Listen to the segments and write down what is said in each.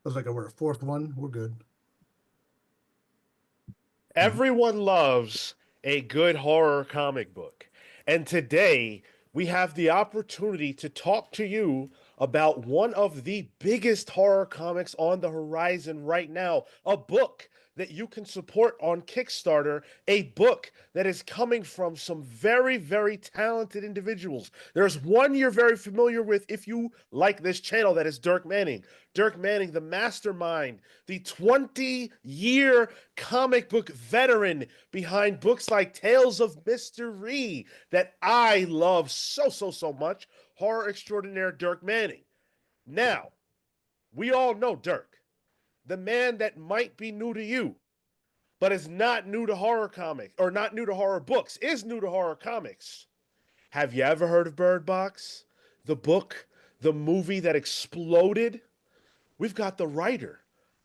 was like, we're a fourth one. We're good. Everyone loves a good horror comic book. And today we have the opportunity to talk to you about one of the biggest horror comics on the horizon right now, a book that you can support on Kickstarter, a book that is coming from some very, very talented individuals. There's one you're very familiar with if you like this channel, that is Dirk Manning. Dirk Manning, the mastermind, the 20-year comic book veteran behind books like Tales of Mystery that I love so much, horror extraordinaire Dirk Manning. Now, we all know Dirk, the man that might be new to you, but is not new to horror comics, or not new to horror books, is new to horror comics. Have you ever heard of Bird Box? The book, the movie that exploded? We've got the writer,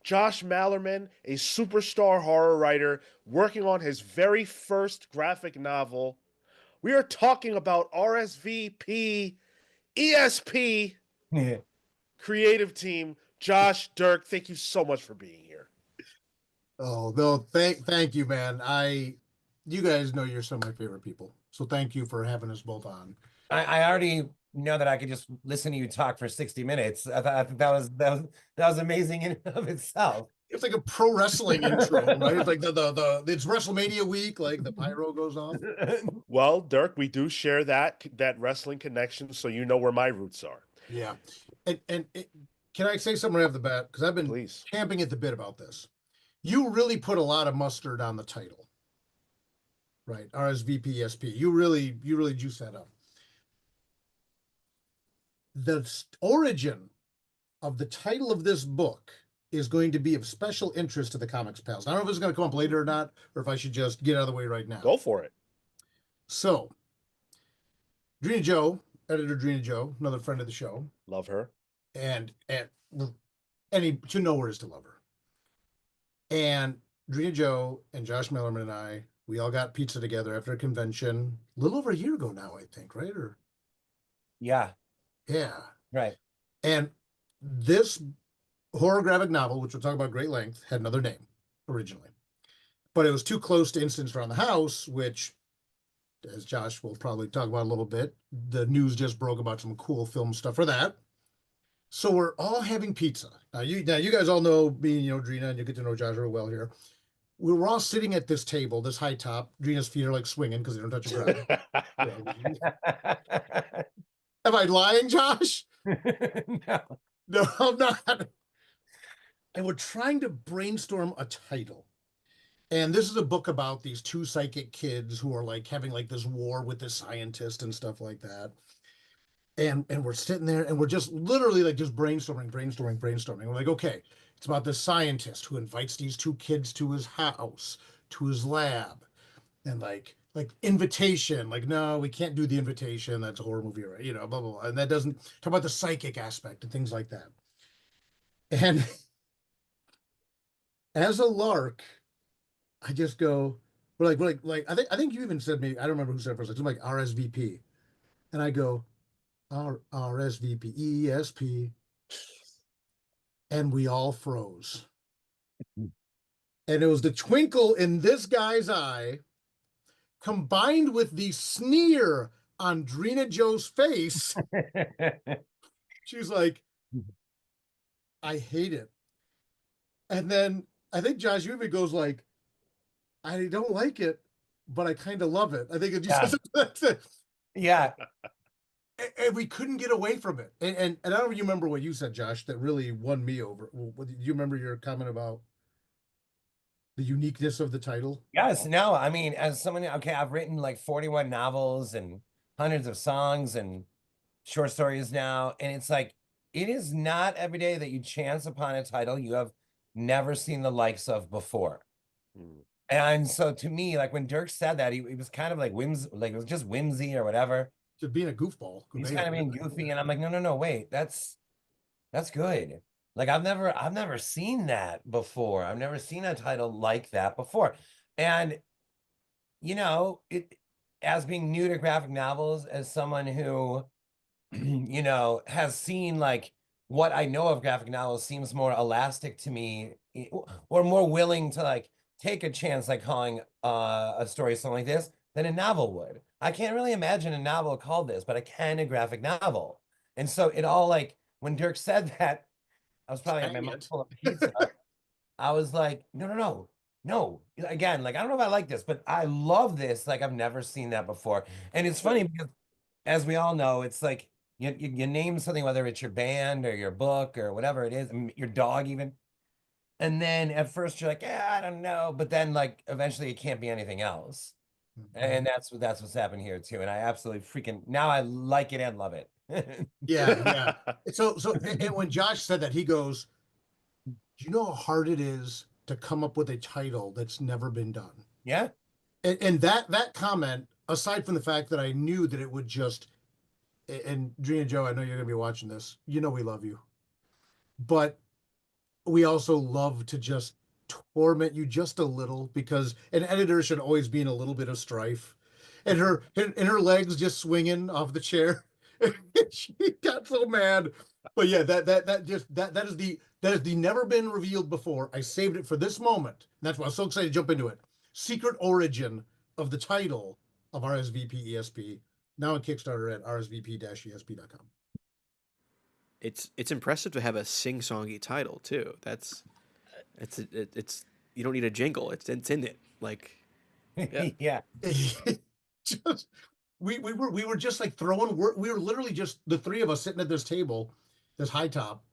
Josh Malerman, a superstar horror writer, working on his very first graphic novel. We are talking about RSVP, E.S.P, Yeah. creative team. Josh, Dirk, thank you so much for being here. Oh, no, thank you, man. You guys know you're some of my favorite people. So thank you for having us both on. I already know that I could just listen to you talk for 60 minutes. I think that was amazing in and of itself. It's like a pro wrestling intro, right? It's like it's WrestleMania week, like the pyro goes off. Well, Dirk, we do share that wrestling connection, so you know where my roots are. Yeah. And can I say something right off the bat? Because I've been Please. champing at the bit about this. You really put a lot of mustard on the title, right? RSVP, E.S.P. You really juice that up. The origin of the title of this book is going to be of special interest to the Comics Pals. I don't know if it's going to come up later or not, or if I should just get out of the way right now. Go for it. So, Drina Joe, editor Drina Joe, another friend of the show. Love her. And any to know where is to love her. And Drina Joe and Josh Malerman and I, we all got pizza together after a convention a little over a year ago now, I think, right? Or Yeah. yeah. Right. And this horror graphic novel, which we'll talk about great length, had another name originally. But it was too close to Instance Around the House, which, as Josh will probably talk about a little bit, the news just broke about some cool film stuff for that. So we're all having pizza. Now you guys all know me, Drina, and you get to know Josh real well here. We were all sitting at this table, this high top. Drina's feet are like swinging because they don't touch the ground. Am I lying, Josh? No. No, I'm not. And we're trying to brainstorm a title. And this is a book about these two psychic kids who are like having like this war with this scientist and stuff like that. And we're sitting there and we're just literally like just brainstorming. We're like, okay, it's about this scientist who invites these two kids to his house, to his lab, and like invitation. Like, no, we can't do the invitation. That's a horror movie, right? Blah, blah, blah. And that doesn't talk about the psychic aspect and things like that. And as a lark, I just go, we're like, I think you even said, maybe, I don't remember who said it first, like RSVP. And I go, RSVP, E.S.P. And we all froze. And it was the twinkle in this guy's eye combined with the sneer on Drina Joe's face. She's like, I hate it. And then I think Josh even goes like, I don't like it, but I kind of love it. I think it just that's it. Yeah. And we couldn't get away from it. And I don't remember what you said, Josh, that really won me over. Do you remember your comment about the uniqueness of the title? Yes. No, I mean, as someone, okay, I've written like 41 novels and hundreds of songs and short stories now. And it's like, it is not every day that you chance upon a title you have never seen the likes of before. And so to me, like when Dirk said that, he was kind of like like it was just whimsy or whatever. Just being a goofball. He's kind of being goofy, and I'm like, no, wait, that's good. Like I've never seen that before. I've never seen a title like that before. And it, as being new to graphic novels, as someone who has seen like what I know of graphic novels seems more elastic to me, or more willing to like take a chance, like calling a story something like this than a novel would. I can't really imagine a novel called this, but I can a graphic novel. And so it all like when Dirk said that, I was probably at my Dang mouth it. full of pizza. I was like, no, no, no, no. Again, like I don't know if I like this, but I love this. Like I've never seen that before. And it's funny because as we all know, it's like you name something, whether it's your band or your book or whatever it is, your dog even. And then at first you're like, yeah, I don't know. But then like eventually it can't be anything else. And that's what's happened here too. And I absolutely freaking now I like it and love it. Yeah, yeah. And when Josh said that, he goes, "Do you know how hard it is to come up with a title that's never been done?" Yeah. And that comment, aside from the fact that I knew that it would just, and Dree and Joe, I know you're gonna be watching this. You know we love you, but we also love to just torment you just a little because an editor should always be in a little bit of strife. And her legs just swinging off the chair. She got so mad. But yeah, that is the never been revealed before. I saved it for this moment. And that's why I was so excited to jump into it. Secret origin of the title of RSVP ESP, now on Kickstarter at rsvp-esp.com. It's impressive to have a sing-songy title too. It's you don't need a jingle. It's in it. Like yeah. Yeah. Just we were just like we were literally just the three of us sitting at this table, this high top,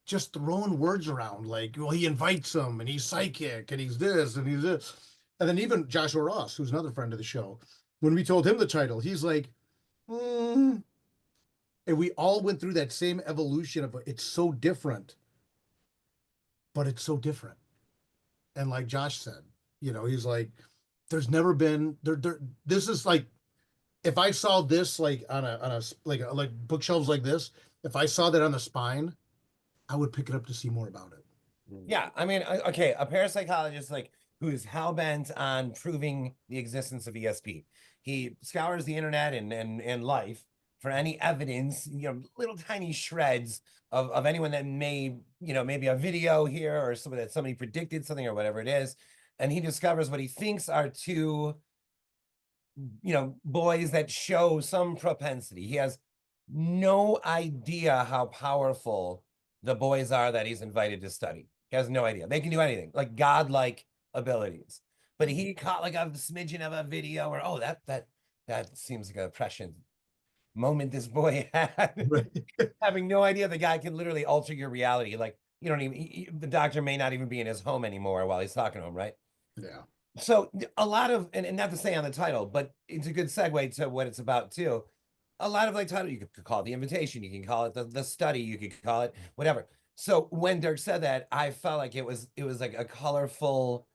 just throwing words around like, well, he invites him and he's psychic and he's this and he's this. And then even Joshua Ross, who's another friend of the show, when we told him the title, he's like, mm. And we all went through that same evolution of it's so different, but it's so different. And like Josh said, he's like, there's never been there. This is like, if I saw this like on a like bookshelves like this, if I saw that on the spine, I would pick it up to see more about it. Yeah, I mean, okay, a parapsychologist like who's hell bent on proving the existence of ESP. He scours the internet and life for any evidence, little tiny shreds of anyone that may, maybe a video here or somebody predicted something or whatever it is, and he discovers what he thinks are two, boys that show some propensity. He has no idea how powerful the boys are that he's invited to study. He has no idea. They can do anything, like godlike abilities. But he caught like a smidgen of a video where, oh, that seems like a prescient moment this boy had. Right. Having no idea the guy can literally alter your reality. Like you don't even the doctor may not even be in his home anymore while he's talking to him, right? Yeah. So a lot of and not to say on the title, but it's a good segue to what it's about too. A lot of like title you could call it the invitation, you can call it the study, you could call it whatever. So when Dirk said that, I felt like it was like a colorful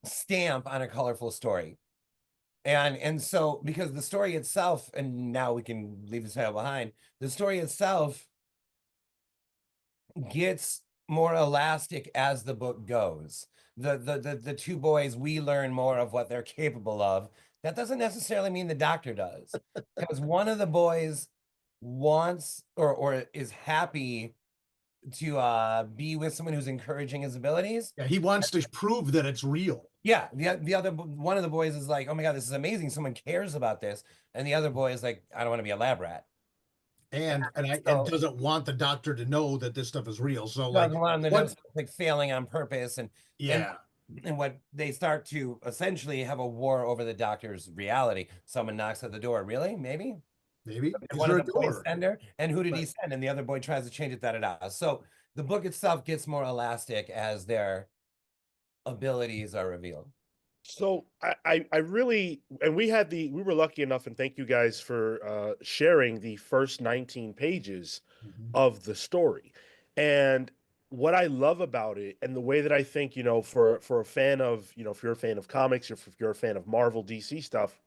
stamp on a colorful story. And so because the story itself, and now we can leave the title behind, the story itself gets more elastic as the book goes. The two boys, we learn more of what they're capable of. That doesn't necessarily mean the doctor does, because one of the boys wants or is happy to be with someone who's encouraging his abilities. Yeah, he wants to prove that it's real. Yeah, the other one of the boys is like, oh my god, this is amazing, someone cares about this, and the other boy is like, I don't want to be a lab rat. And doesn't want the doctor to know that this stuff is real. So like Doesn't want them to know it's like failing on purpose, and yeah, and what they start to essentially have a war over the doctor's reality. Someone knocks at the door. Really? Maybe? maybe is One there of a the boys door? send her, and who did he Right. send? And the other boy tries to change it. Da da da. So the book itself gets more elastic as their abilities are revealed. So I really, and we were lucky enough, and thank you guys for sharing the first 19 pages Mhm. of the story. And what I love about it, and the way that I think, for a fan of, if you're a fan of comics, if you're a fan of Marvel, DC stuff,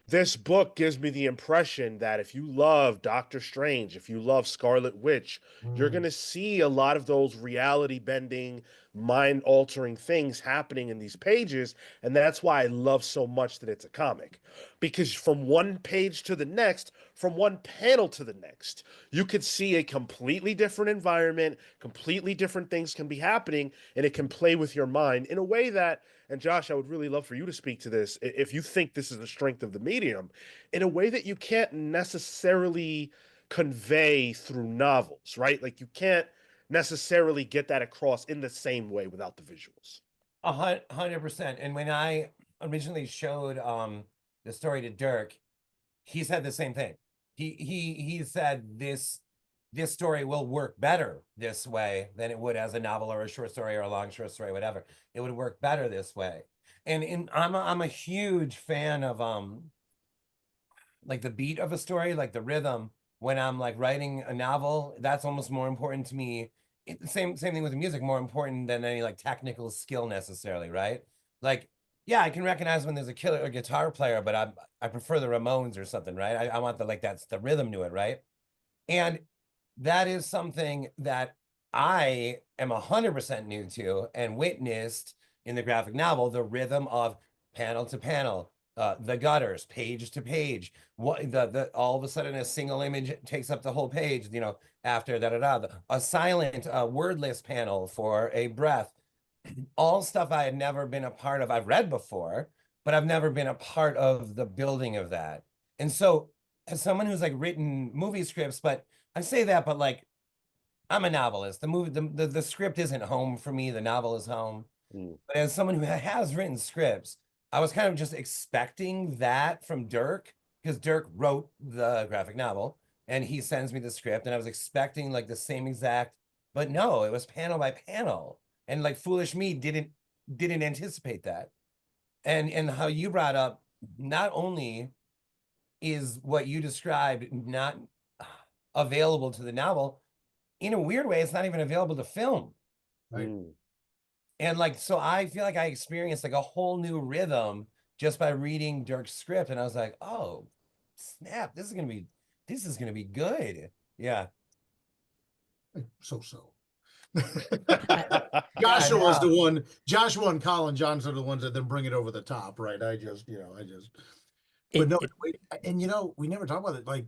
this book gives me the impression that if you love Doctor Strange, if you love Scarlet Witch, you're going Mm. to see a lot of those reality bending, mind altering things happening in these pages. And that's why I love so much that it's a comic, because from one page to the next, from one panel to the next, you could see a completely different environment, completely different things can be happening, and it can play with your mind in a way that, and Josh, I would really love for you to speak to this if you think this is the strength of the medium, in a way that you can't necessarily convey through novels, right? Like you can't necessarily get that across in the same way without the visuals. 100%. And when I originally showed the story to Dirk, he said the same thing. He said this story will work better this way than it would as a novel or a short story or a long short story, whatever. It would work better this way. And I'm a huge fan of like the beat of a story, like the rhythm. When I'm like writing a novel, that's almost more important to me. Same thing with the music, more important than any like technical skill necessarily, right? Like, yeah, I can recognize when there's a killer or guitar player, but I prefer the Ramones or something, right? I want the like that's the rhythm to it, right? And that is something that I am 100% new to and witnessed in the graphic novel, the rhythm of panel to panel, the gutters, page to page. What the all of a sudden a single image takes up the whole page, you know, after a silent, wordless panel for a breath. All stuff I had never been a part of. I've read before, but I've never been a part of the building of that. And so, as someone who's like written movie scripts, but I say that, but like I'm a novelist. The script isn't home for me. The novel is home. Mm. But as someone who has written scripts, I was kind of just expecting that from Dirk because Dirk wrote the graphic novel and he sends me the script, and I was expecting like the same exact, but no, it was panel by panel, and like foolish me didn't anticipate that. And how you brought up, not only is what you described not available to the novel, in a weird way, it's not even available to film. Right. Mm. And like, so I feel like I experienced like a whole new rhythm just by reading Dirk's script. And I was like, oh, snap, this is gonna be good. Yeah. So so. Yeah, I Joshua was the know. one. Joshua and Colin Johnson are the ones that then bring it over the top, right? But It, no, it wait, and we never talk about it. Like,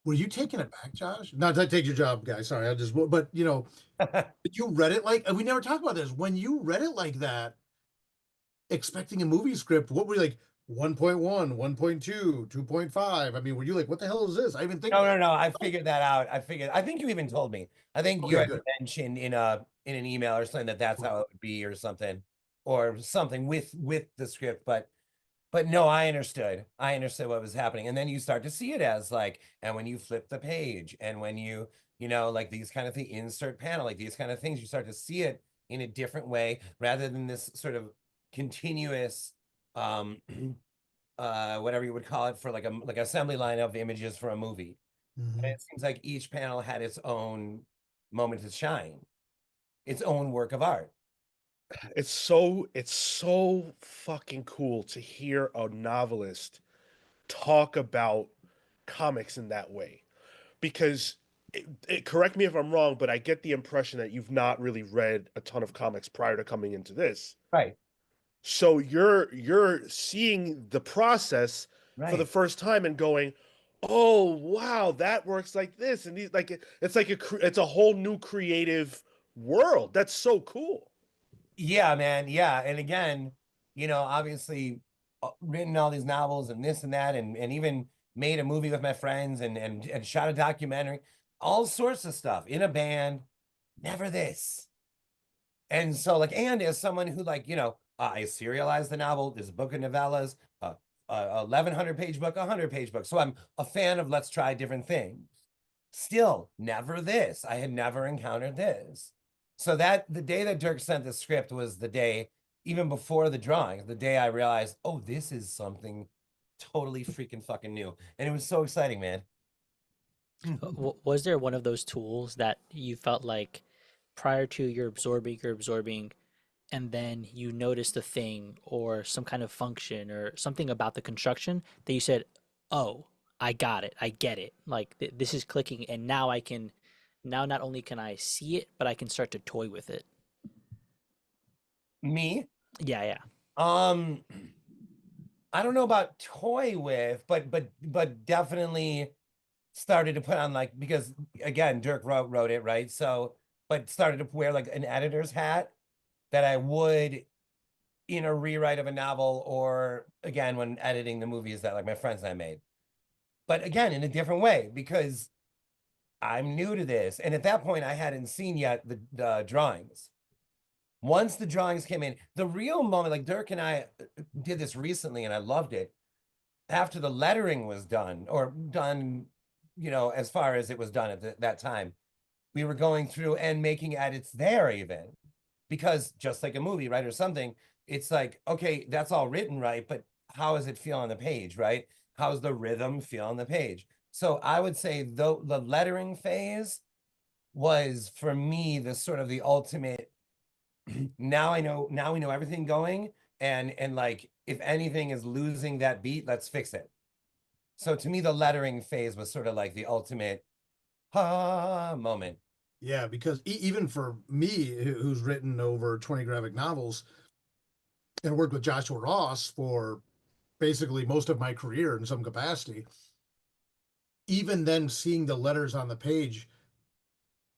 were you taken aback, Josh? Not to take your job, guys. Sorry, but you read it like, and we never talk about this. When you read it like that, expecting a movie script, what were you like? 1.1, 1.2, 2.5. I mean, were you like, what the hell is this? I even think. No. I figured that out. I think you even told me. I think you Okay, had good. mentioned in an email or something that that's how it would be or something with the script. But no, I understood. I understood what was happening. And then you start to see it as like, and when you flip the page and when like these kind of things, insert panel, like these kind of things, you start to see it in a different way rather than this sort of continuous, um, whatever you would call it, for like assembly line of images for a movie. And Mhm. it seems like each panel had its own moment to shine, its own work of art. It's so fucking cool to hear a novelist talk about comics in that way, because correct me if I'm wrong, but I get the impression that you've not really read a ton of comics prior to coming into this. Right. So you're seeing the process for the Right. first time and going, "Oh, wow, that works like this." And these like it's like it's a whole new creative world. That's so cool. Yeah, man. Yeah. And again, obviously written all these novels and this and that, and even made a movie with my friends and shot a documentary, all sorts of stuff in a band, never this. And so, like, and as someone who, like, I serialized the novel, there's a book of novellas, 1100-page book, 100-page book. So I'm a fan of let's try different things. Still, never this. I had never encountered this. So that the day that Dirk sent the script was the day, even before the drawing, the day I realized, oh, this is something totally freaking fucking new. And it was so exciting, man. Was there one of those tools that you felt like prior to you're absorbing, and then you noticed a thing or some kind of function or something about the construction that you said, "Oh, I got it. I get it. Like this is clicking, and now I can, now not only can I see it, but I can start to toy with it." Me? Yeah, yeah. Um, I don't know about toy with, but definitely started to put on like, because again, Dirk wrote it, right? So, but started to wear like an editor's hat that I would in a rewrite of a novel, or again when editing the movies that like my friends and I made. But again, in a different way, because I'm new to this. And at that point, I hadn't seen yet the drawings. Once the drawings came in, the real moment, like Dirk and I did this recently and I loved it. After the lettering was done, or done, as far as it was done at that time, we were going through and making edits there even. Because just like a movie, right, or something, it's like, okay, that's all written right, but how does it feel on the page, right? How's the rhythm feel on the page? So I would say the lettering phase was for me the sort of the ultimate. Now we know everything going, and like if anything is losing that beat, let's fix it. So to me, the lettering phase was sort of like the ultimate moment. Yeah, because even for me, who's written over 20 graphic novels and worked with Joshua Ross for basically most of my career in some capacity, even then seeing the letters on the page,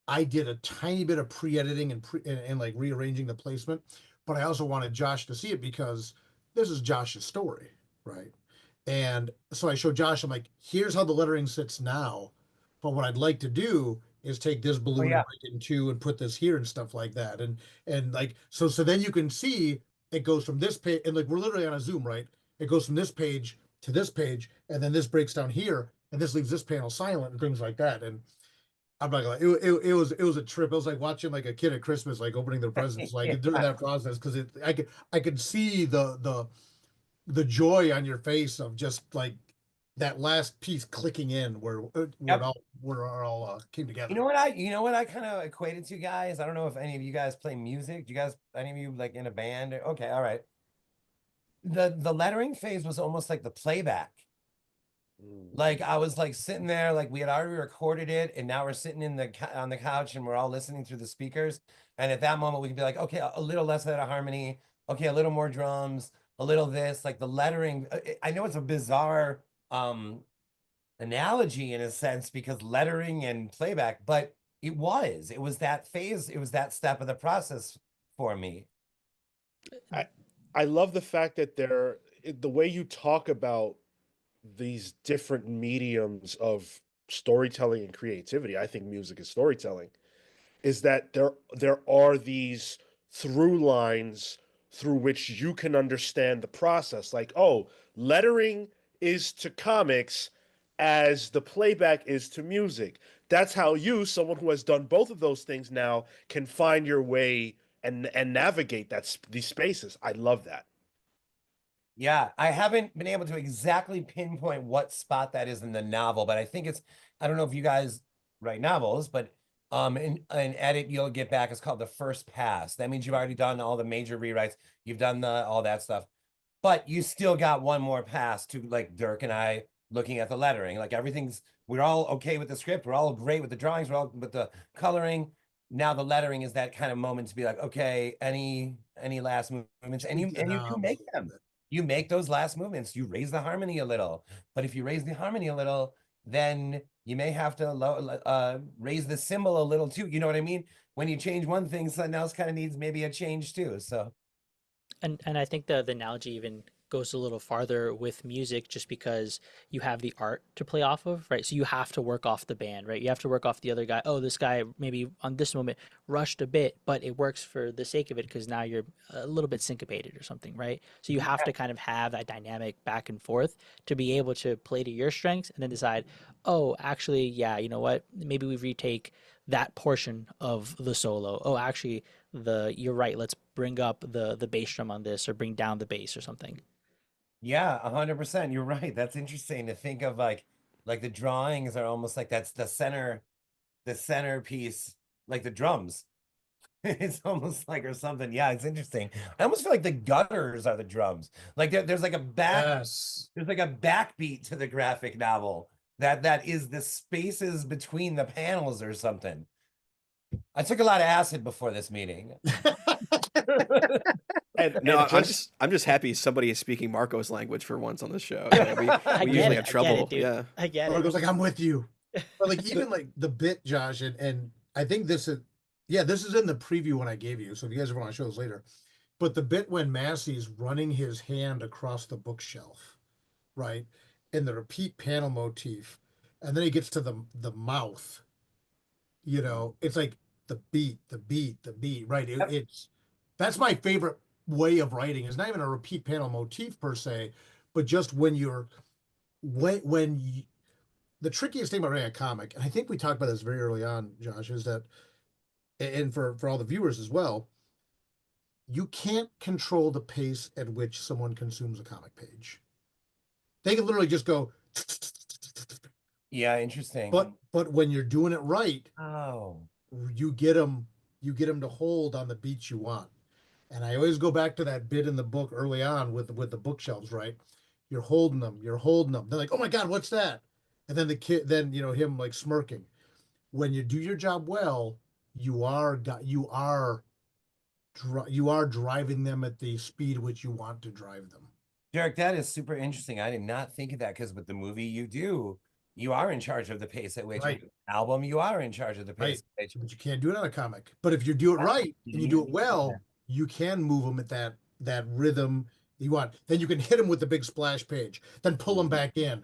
I did a tiny bit of pre-editing and like rearranging the placement, but I also wanted Josh to see it because this is Josh's story, right? And so I showed Josh, I'm like, here's how the lettering sits now. But what I'd like to do is take this Oh balloon yeah. and break it in two and put this here and stuff like that. And like so then you can see it goes from this page, and like we're literally on a Zoom, right? It goes from this page to this page, and then this breaks down here, and this leaves this panel silent and things like that. And I'm not gonna lie, it was a trip. It was like watching like a kid at Christmas, like opening their presents, like during that process, because I could see the joy on your face of just like that last piece clicking in where Yep. it all came together. You know what I kind of equated to, guys? I don't know if any of you guys play music. Do you guys, any of you like in a band? Okay, all right. The lettering phase was almost like the playback. Like I was like sitting there, like we had already recorded it, and now we're sitting on the couch and we're all listening through the speakers. And at that moment, we could be like, okay, a little less of that harmony, okay, a little more drums, a little this, like the lettering. I know it's a bizarre analogy in a sense because lettering and playback, but it was that phase, it was that step of the process for me. I I love the fact that the way you talk about these different mediums of storytelling and creativity. I think music is storytelling. Is that there are these through lines through which you can understand the process. Like, oh, lettering is to comics as the playback is to music. That's how you, someone who has done both of those things now, can find your way and navigate these spaces. I love that. Yeah, I haven't been able to exactly pinpoint what spot that is in the novel, but I think I don't know if you guys write novels, but an edit you'll get back is called the first pass. That means you've already done all the major rewrites, you've done all that stuff, but you still got one more pass to like Dirk and I looking at the lettering. Like we're all okay with the script, we're all great with the drawings, we're all with the coloring. Now the lettering is that kind of moment to be like, okay, any last movements, and Tweak the you do knobs a make little them. bit. You make those last movements, you raise the harmony a little. But if you raise the harmony a little, then you may have to raise the cymbal a little too. You know what I mean? When you change one thing, something else kind of needs maybe a change too. So And I think the analogy even goes a little farther with music just because you have the art to play off of, right? So you have to work off the band, right? You have to work off the other guy. Oh, this guy maybe on this moment rushed a bit, but it works for the sake of it because now you're a little bit syncopated or something, right? So you have to kind of have that dynamic back and forth to be able to play to your strengths and then decide, oh, actually, yeah, you know what? Maybe we retake that portion of the solo. Oh, actually, you're right. Let's bring up the bass drum on this, or bring down the bass or something. yeah, 100%. You're right. That's interesting to think of like the drawings are almost like that's the centerpiece, like the drums. It's almost like or something. Yeah, it's interesting. I almost feel like the gutters are the drums. Like there's like Yes. there's like a backbeat to the graphic novel that is the spaces between the panels or something. I took a lot of acid before this meeting. And No, and I'm just happy somebody is speaking Marco's language for once on this show. Yeah, I we get usually it. have I get trouble. it, dude. Yeah. I get Or it it. goes like, I'm with you. But like even like the bit, Josh, and I think this is this is in the preview when I gave you. So if you guys ever want to show this later. But the bit when Massey's running his hand across the bookshelf, right? And the repeat panel motif, and then he gets to the mouth, it's like the beat, the beat, the beat, right? It's that's my favorite way of writing. It's not even a repeat panel motif per se, but just when you, the trickiest thing about writing a comic, and I think we talked about this very early on, Josh, is that, and for all the viewers as well, you can't control the pace at which someone consumes a comic page. They can literally just go, yeah, interesting. but when you're doing it right, Oh, you get them to hold on the beats you want. And I always go back to that bit in the book early on with the bookshelves, right? You're holding them. They're like, oh my God, what's that? And then the kid, then him like smirking. When you do your job well, you are driving them at the speed which you want to drive them. Dirk, that is super interesting. I did not think of that because with the movie you are in charge of the pace at which Right. with the album you are in charge of the pace at which. But you can't do it on a comic. But if you do it right and you do it well, you can move them at that rhythm you want. Then you can hit them with the big splash page, then pull them back in.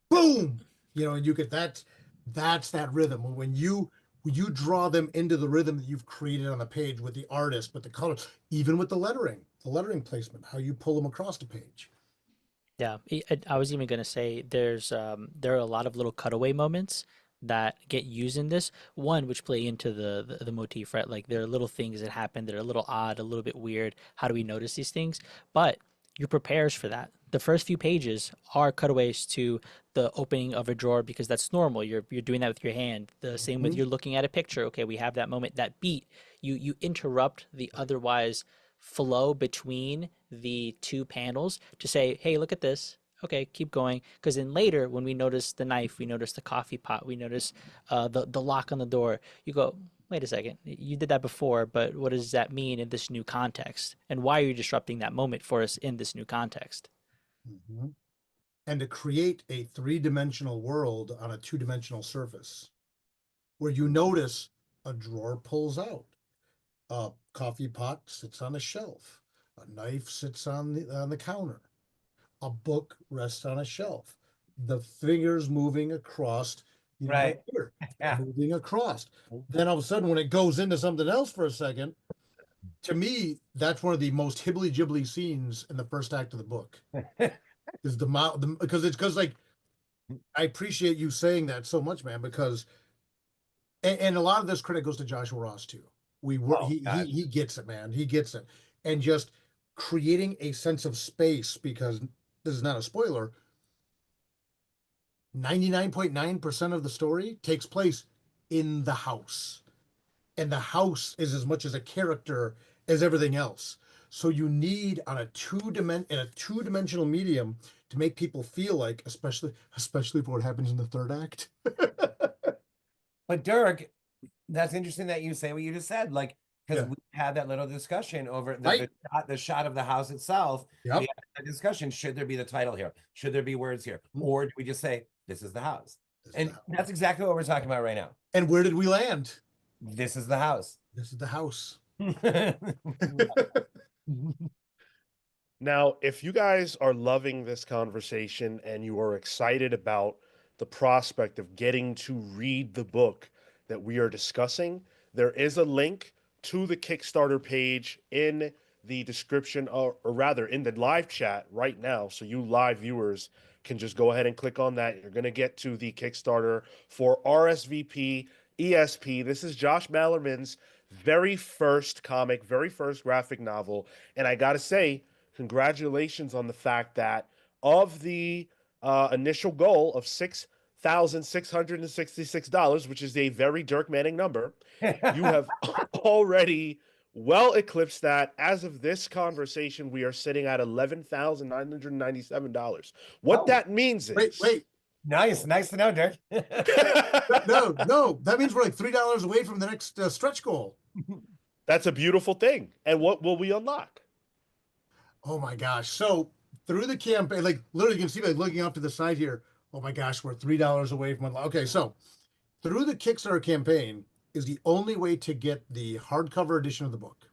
Boom! And you get that's that rhythm. When you draw them into the rhythm that you've created on the page with the artist, with the colors, even with the lettering placement, how you pull them across the page. Yeah, I was even gonna say there are a lot of little cutaway moments that get used in this one, which play into the motif, right? Like there are little things that happen that are a little odd, a little bit weird. How do we notice these things? But you prepares for that. The first few pages are cutaways to the opening of a drawer because that's normal. You're doing that with your hand. The same with you're looking at a picture. Okay, we have that moment, that beat. You interrupt the otherwise flow between the two panels to say, hey, look at this. Okay, keep going. Because then later, when we notice the knife, we notice the coffee pot, we notice the lock on the door, you go, wait a second, you did that before, but what does that mean in this new context? And why are you disrupting that moment for us in this new context? Mm-hmm. And to create a three-dimensional world on a two-dimensional surface where you notice a drawer pulls out, a coffee pot sits on a shelf, a knife sits on the counter, a book rests on a shelf, the fingers moving across, Right. here, Yeah. moving across. Then all of a sudden, when it goes into something else for a second, to me, that's one of the most hibbly-jibbly scenes in the first act of the book. Is because like I appreciate you saying that so much, man, because and a lot of this credit goes to Joshua Ross too. He gets it, man. He gets it. And just creating a sense of space, because this is not a spoiler. 99.9% of the story takes place in the house. And the house is as much as a character as everything else. So you need in a two-dimensional medium to make people feel like, especially for what happens in the third act. But Dirk, that's interesting that you say what you just said. Like, because we had that little discussion over the shot of the house itself. Yep. We had a discussion. Should there be the title here? Should there be words here? Or do we just say, this is the house? That's exactly what we're talking about right now. And where did we land? This is the house. This is the house. Now, if you guys are loving this conversation and you are excited about the prospect of getting to read the book that we are discussing, there is a link to the Kickstarter page in the description, or rather in the live chat right now. So you live viewers can just go ahead and click on that. You're going to get to the Kickstarter for RSVP E.S.P. This is Josh Malerman's very first comic, very first graphic novel. And I got to say, congratulations on the fact that of the initial goal of $6,666, which is a very Dirk Manning number, you have already well eclipsed that. As of this conversation, we are sitting at $11,997. What that means is... Wait. Nice to know, Dirk. No, that means we're like $3 away from the next stretch goal. That's a beautiful thing. And what will we unlock? Oh my gosh. So through the campaign, like literally you can see like looking up to the side here. Oh my gosh, we're $3 away from okay. So through the Kickstarter campaign is the only way to get the hardcover edition of the book.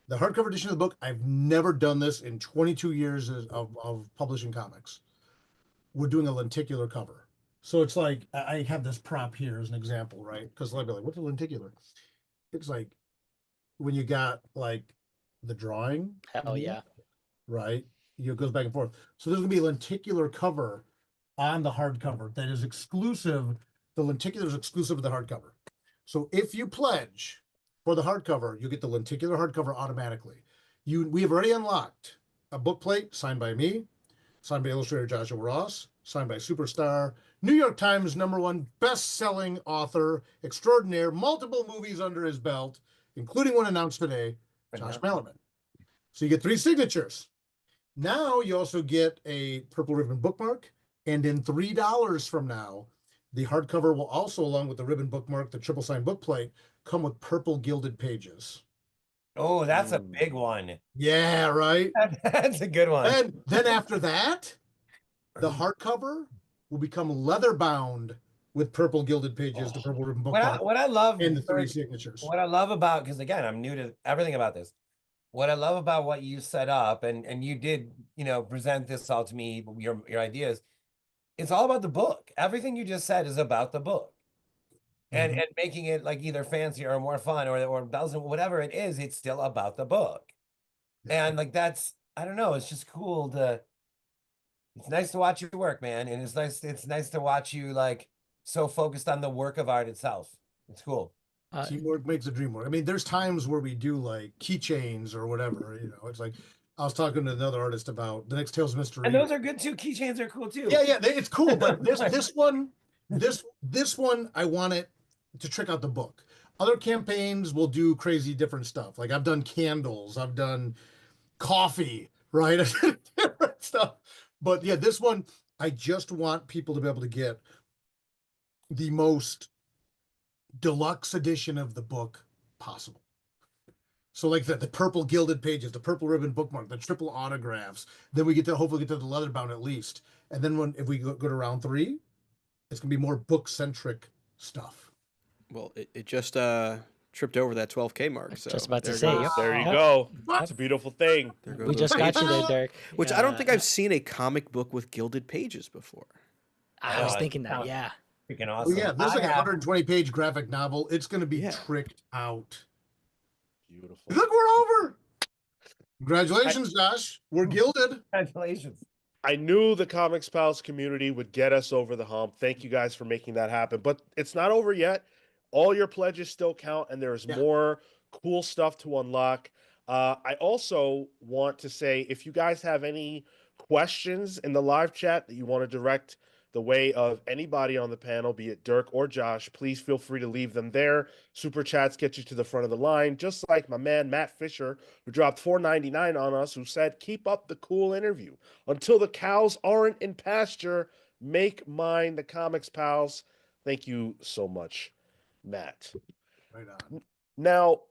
The hardcover edition of the book, I've never done this in 22 years of publishing comics. We're doing a lenticular cover. So it's like I have this prop here as an example, right? Because I'll be like, what's a lenticular? It's like when you got like the drawing, Hell yeah. right? It goes back and forth. So there's gonna be a lenticular cover on the hardcover that is exclusive. The lenticular is exclusive of the hardcover. So if you pledge for the hardcover, you get the lenticular hardcover automatically. We have already unlocked a book plate signed by me, signed by illustrator Joshua Ross, signed by superstar, New York Times #1 best-selling author extraordinaire, multiple movies under his belt, including one announced today, Josh Malerman. So you get 3 signatures. Now you also get a purple ribbon bookmark, and in $3 from now, the hardcover will also, along with the ribbon bookmark, the triple signed book plate, come with purple gilded pages. Oh, that's a big one. Yeah, right. That's a good one. And then after that, the hardcover will become leather bound with purple gilded pages, the purple ribbon bookmark, What I love and the 3 Dirk, signatures. what I love about, because again, I'm new to everything about this. What I love about what you set up, and you did, present this all to me, your ideas. It's all about the book. Everything you just said is about the book, and making it like either fancier or more fun or bells and whatever it is. It's still about the book, and like that's I don't know. It's just cool to. It's nice to watch you work, man, and it's nice to watch you like so focused on the work of art itself. It's cool. Teamwork makes the dream work. I mean, there's times where we do like keychains or whatever, it's like I was talking to another artist about the next Tales of Mystery. And those are good too. Keychains are cool too. Yeah, it's cool, but this one I want it to trick out the book. Other campaigns will do crazy different stuff. Like I've done candles, I've done coffee, right? Different stuff. But yeah, this one I just want people to be able to get the most deluxe edition of the book possible. So like the purple gilded pages, the purple ribbon bookmark, the triple autographs. Then we hopefully get to the leather bound at least. And then if we go to round 3, it's gonna be more book centric stuff. Well, it just tripped over that 12K mark. So Just about to there say, goes- yep. There you Yep. go. It's a beautiful thing. there goes We those just got you pages. there, Dirk. Which I don't think I've seen a comic book with gilded pages before. I was Oh, thinking that, sounds yeah. freaking Oh awesome. yeah, there's I like a have- 120-page graphic novel. It's gonna be Yeah. tricked out. Beautiful. Look, we're over. Congratulations, Josh. We're gilded. Congratulations. I knew the Comics Pals community would get us over the hump. Thank you guys for making that happen. But it's not over yet. All your pledges still count, and there's more cool stuff to unlock. I also want to say if you guys have any questions in the live chat that you want to direct the way of anybody on the panel, be it Dirk or Josh, please feel free to leave them there. Super chats get you to the front of the line, just like my man Matt Fisher, who dropped $4.99 on us, who said, "Keep up the cool interview. Until the cows aren't in pasture, make mine the Comics Pals." Thank you so much, Matt. Right on. Now,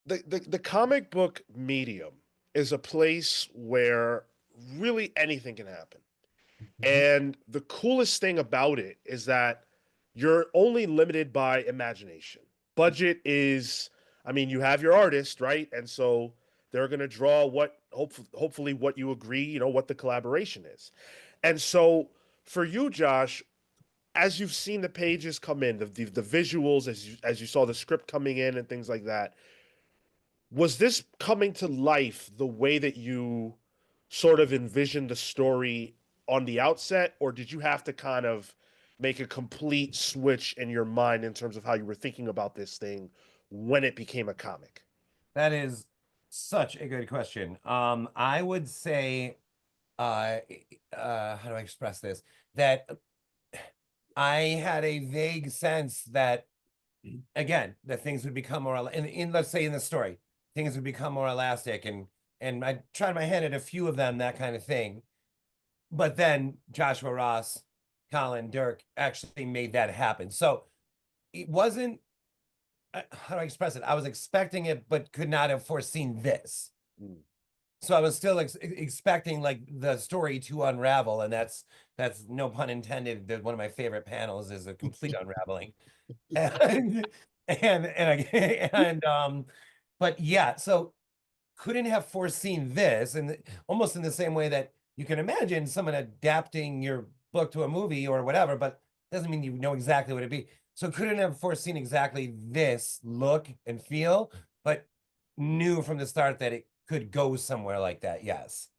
the comic book medium is a place where really anything can happen. And the coolest thing about it is that you're only limited by imagination. Budget is, I mean, you have your artist, right? And so they're going to draw what, hopefully, what you agree, what the collaboration is. And so for you, Josh, as you've seen the pages come in, the visuals, as you saw the script coming in and things like that, was this coming to life the way that you sort of envisioned the story on the outset, or did you have to kind of make a complete switch in your mind in terms of how you were thinking about this thing when it became a comic? That is such a good question. I would say, how do I express this? That I had a vague sense that, again, that things would become more, let's say in the story, things would become more elastic, and I tried my hand at a few of them, that kind of thing. But then Joshua Ross, Colin, Dirk actually made that happen. So it wasn't how do I express it? I was expecting it, but could not have foreseen this. Mm. So I was still expecting like the story to unravel, and that's no pun intended. That one of my favorite panels is a complete unraveling, and but yeah, so couldn't have foreseen this, and almost in the same way that you can imagine someone adapting your book to a movie or whatever, but doesn't mean you know exactly what it'd be. So couldn't have foreseen exactly this look and feel, but knew from the start that it could go somewhere like that. Yes.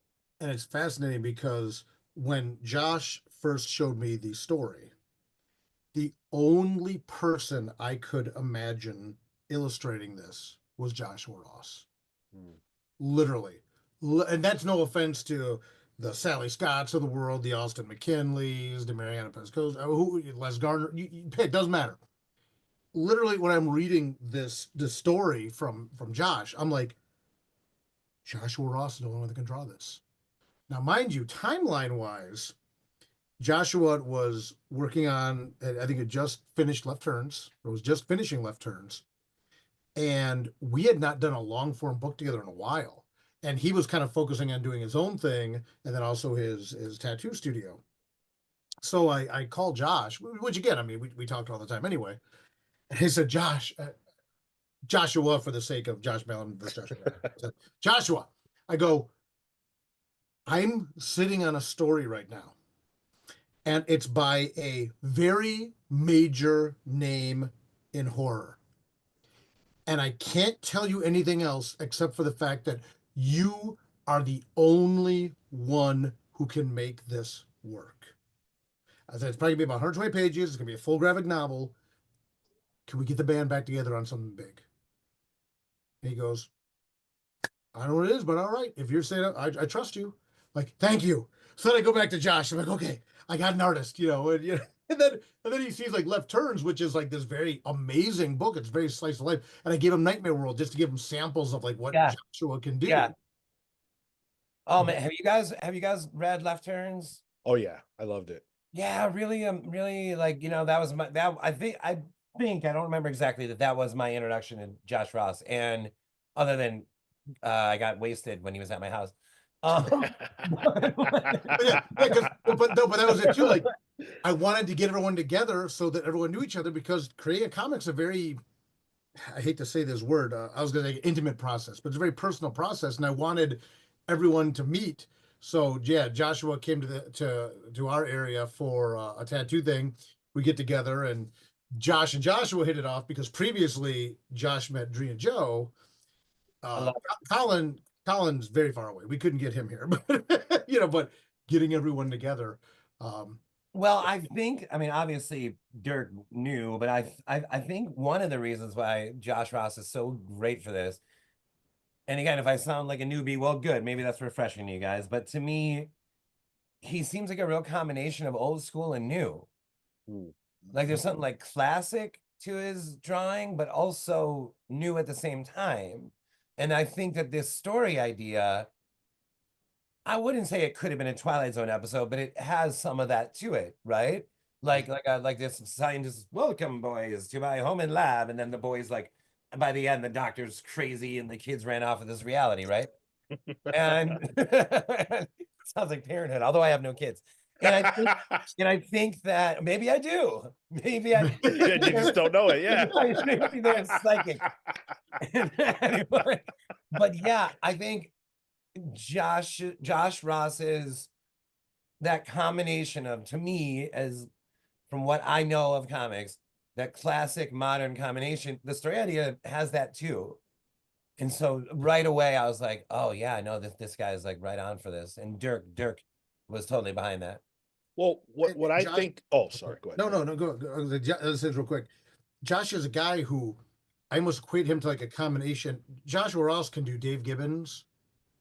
And it's fascinating because when Josh first showed me the story, the only person I could imagine illustrating this was Joshua Ross. Mm. Literally. And that's no offense to the Sally Scotts of the world, the Austin McKinleys, the Mariana Pesco's, Les Gardner, it doesn't matter. Literally, when I'm reading this story from Josh, I'm like, Joshua Ross is the only one that can draw this. Now, mind you, timeline wise, Joshua was working on, I think it just finished Left Turns, or was just finishing Left Turns. And we had not done a long form book together in a while. And he was kind of focusing on doing his own thing and then also his tattoo studio. So I called Josh, which again, I mean, we talked all the time anyway. And he said, Joshua, for the sake of Josh Malerman versus Joshua. I said, Joshua, I go, I'm sitting on a story right now, and it's by a very major name in horror. And I can't tell you anything else except for the fact that you are the only one who can make this work. I said, it's probably gonna be about 120 pages. It's gonna be a full graphic novel. Can we get the band back together on something big? And he goes, I don't know what it is, but all right. If you're saying it, I trust you. Like, thank you. So then I go back to Josh. I'm like, okay, I got an artist, and then he sees like Left Turns, which is like this very amazing book. It's very slice of life. And I gave him Nightmare World just to give him samples of like what Yeah. Joshua can do. Yeah. Oh man, have you guys read Left Turns? Oh yeah, I loved it. Yeah, really like, that was I don't remember exactly that was my introduction to Josh Ross. And other than I got wasted when he was at my house. But that was it too. Like, I wanted to get everyone together so that everyone knew each other, because creating a comic's a very, I hate to say this word, I was going to say intimate process, but it's a very personal process, and I wanted everyone to meet. So yeah, Joshua came to our area for a tattoo thing. We get together, and Josh and Joshua hit it off because previously Josh met Dree and Joe. Colin's very far away. We couldn't get him here, but but getting everyone together. Well, I mean, obviously Dirk knew, but I think one of the reasons why Josh Ross is so great for this, and again, if I sound like a newbie, well, good, maybe that's refreshing to you guys, but to me, he seems like a real combination of old school and new. Mm. Like there's something like classic to his drawing, but also new at the same time. And I think that this story idea, I wouldn't say it could have been a Twilight Zone episode, but it has some of that to it, right? Like this scientist, welcome boys to my home and lab, and then the boys like, by the end the doctor's crazy and the kids ran off of this reality, right? And sounds like Parenthood, although I have no kids. And I think that maybe I do. Maybe I You just don't know it, yeah. maybe they're psychic. Anyway, but yeah, I think Josh Ross is that combination of, to me, as from what I know of comics, that classic modern combination. The story idea has that too. And so right away I was like, oh yeah, I know this guy is like right on for this. And Dirk was totally behind that. Well, what I Josh, think. Oh, sorry. Go ahead. no, go. This is real quick. Josh is a guy who I almost equate him to like a combination. Joshua Ross can do Dave Gibbons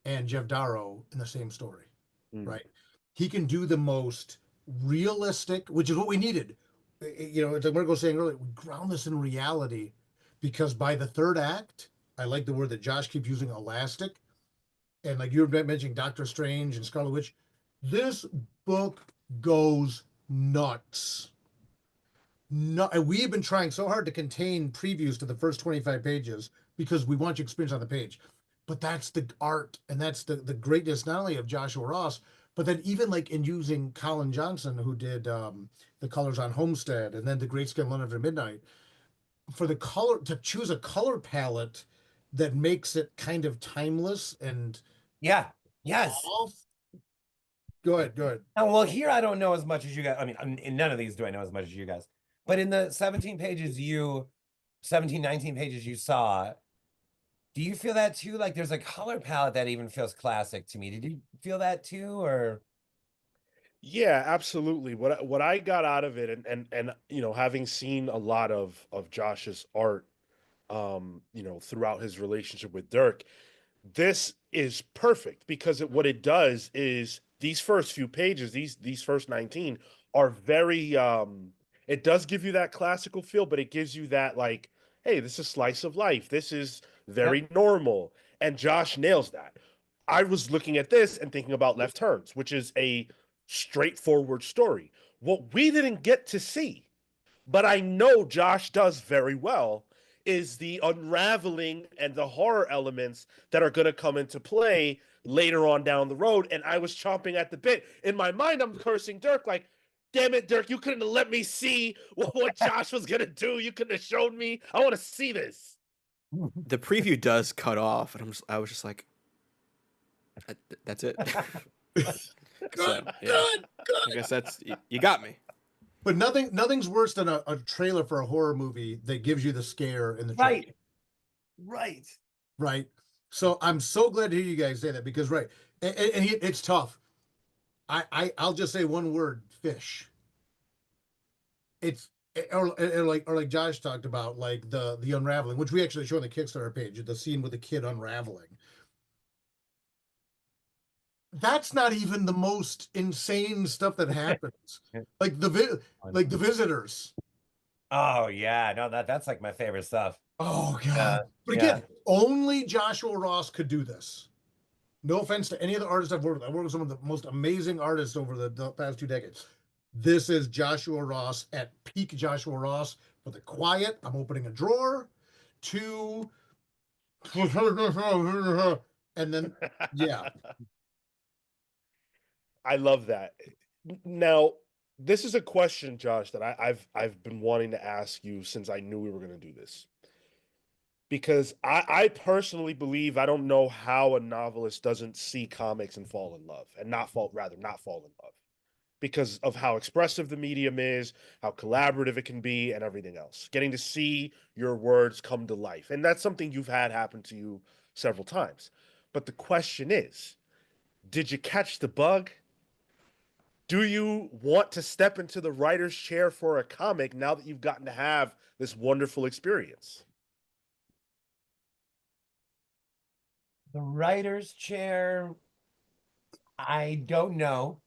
and Jeff Darrow in the same story, Mm. right? He can do the most realistic, which is what we needed. It's like Marco was saying earlier, we ground this in reality, because by the third act, I like the word that Josh keeps using, elastic. And like you were mentioning Doctor Strange and Scarlet Witch, this book goes nuts. no, and we've been trying so hard to contain previews to the first 25 pages because we want you to experience on the page. But that's the art and that's the greatness not only of Joshua Ross, but then even like in using Colin Johnson, who did the colors on Homestead and then the Grayscale London After Midnight, for the color to choose a color palette that makes it kind of timeless and Yeah. Yes. off. Go ahead, go ahead. Now, well, here I don't know as much as you guys. I mean, in none of these do I know as much as you guys. But in the 17, 19 pages you saw, do you feel that too? Like there's a color palette that even feels classic to me. Did you feel that too, or? Yeah, absolutely. What I got out of it, and having seen a lot of Josh's art, throughout his relationship with Dirk, this is perfect because what it does is these first few pages, these first 19 are very it does give you that classical feel, but it gives you that like, hey, this is slice of life. This is very normal. And Josh nails that. I was looking at this and thinking about Left Turns, which is a straightforward story. What we didn't get to see, but I know Josh does very well, is the unraveling and the horror elements that are going to come into play later on down the road. And I was chomping at the bit. In my mind, I'm cursing Dirk like, damn it, Dirk, you couldn't have let me see what Josh was going to do. You couldn't have showed me. I want to see this. The preview does cut off, and I was just like, that's it. Good, Yeah. good. I guess you got me. But nothing's worse than a trailer for a horror movie that gives you the scare in the trailer. Right. Right. So I'm so glad to hear you guys say that because and it's tough. I'll just say one word: fish. It's or like Josh talked about, like the unraveling, which we actually show on the Kickstarter page, the scene with the kid unraveling. That's not even the most insane stuff that happens. Like the visitors. Oh yeah, no, that's like my favorite stuff. Oh god. But again, only Joshua Ross could do this. No offense to any of the artists I've worked with. I've worked with some of the most amazing artists over the past 2 decades. This is Joshua Ross at peak Joshua Ross for the quiet. I'm opening a drawer to and then yeah. I love that. Now, this is a question, Josh, that I've been wanting to ask you since I knew we were going to do this. Because I personally believe, I don't know how a novelist doesn't see comics and fall in love, and not fall in love, because of how expressive the medium is, how collaborative it can be, and everything else. Getting to see your words come to life. And that's something you've had happen to you several times. But the question is, did you catch the bug? Do you want to step into the writer's chair for a comic now that you've gotten to have this wonderful experience? The writer's chair, I don't know.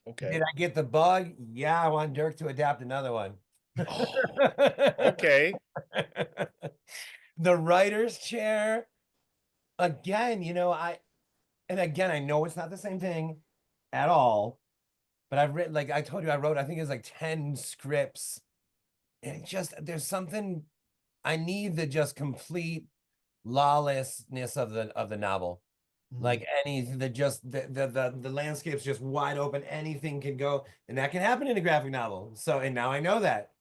Okay. Did I get the bug? Yeah, I want Dirk to adapt another one. Oh, okay. The writer's chair, again, I know it's not the same thing at all, but I've written, like I told you, I think it's like 10 scripts. And there's something, I need the just complete lawlessness of the novel. Like the landscape's just wide open, anything can go, and that can happen in a graphic novel. And now I know that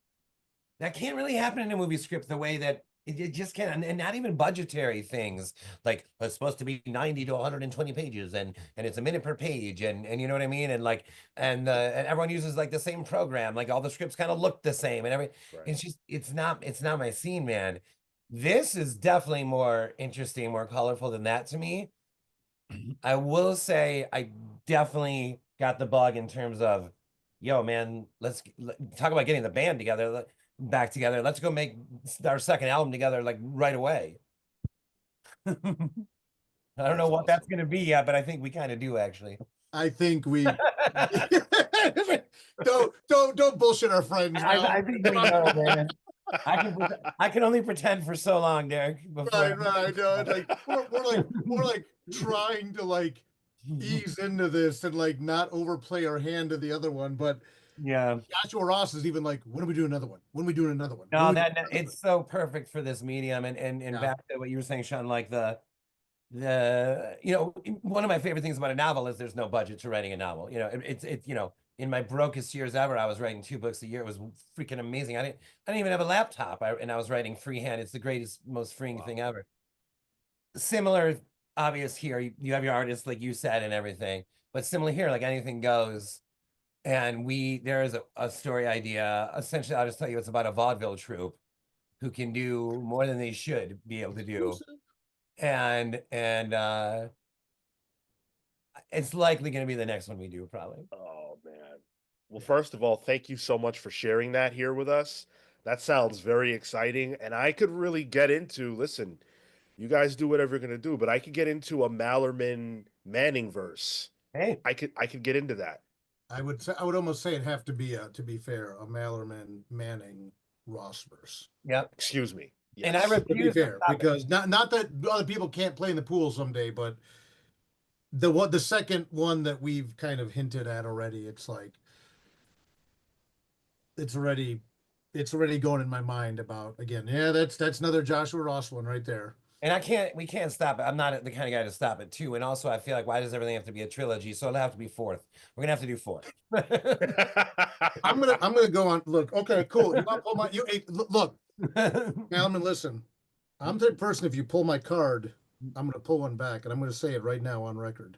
can't really happen in a movie script the way that it just can't, and not even budgetary things like it's supposed to be 90 to 120 pages and it's a minute per page and you know what I mean, and and everyone uses like the same program, like all the scripts kind of look the same and everything. Right. It's just it's not my scene, man. This is definitely more interesting, more colorful than that to me. I will say I definitely got the bug in terms of, yo, man, let's talk about getting the band together, back together. Let's go make our second album together, like right away. I don't know what that's going to be yet, but I think we kind of do actually. I think we don't bullshit our friends now. I think we know, man. I can only pretend for so long, Derek. Right. No, like we're like trying to like ease into this and like not overplay our hand to the other one, but Yeah. Joshua Ross is even like, when are we doing another one? When are we doing another one? When No, are we doing that another one? it's so perfect for this medium, and Yeah. back to what you were saying, Sean, like one of my favorite things about a novel is there's no budget to writing a novel. It's in my brokest years ever, I was writing 2 books a year. It was freaking amazing. I didn't even have a laptop, and I was writing freehand. It's the greatest, most freeing thing ever. Similar, obvious here. You have your artists, like you said, and everything, but similar here, like anything goes. And there is a story idea. Essentially, I'll just tell you, it's about a vaudeville troupe who can do more than they should be able to do. And it's likely going to be the next one we do, probably. Oh man. Well, first of all, thank you so much for sharing that here with us. That sounds very exciting, and I could really get into. Listen, you guys do whatever you're gonna do, but I could get into a Malerman Manning verse. Hey, I could get into that. I would almost say it'd have to be to be fair, a Malerman Manning Ross verse. yep. Excuse me. And I Yes. To be refuse to fair, stop it. because not that other people can't play in the pool someday, but the second one that we've kind of hinted at already, it's like it's already it's already going in my mind about again. Yeah, that's another Joshua Ross one right there. And we can't stop it. I'm not the kind of guy to stop it too. And also, I feel like, why does everything have to be a trilogy? So it'll have to be fourth. We're gonna have to do fourth. I'm gonna go on. Look, okay, cool. You want to pull my hey, look, Alan, listen. I'm the person. If you pull my card, I'm gonna pull one back, and I'm gonna say it right now on record.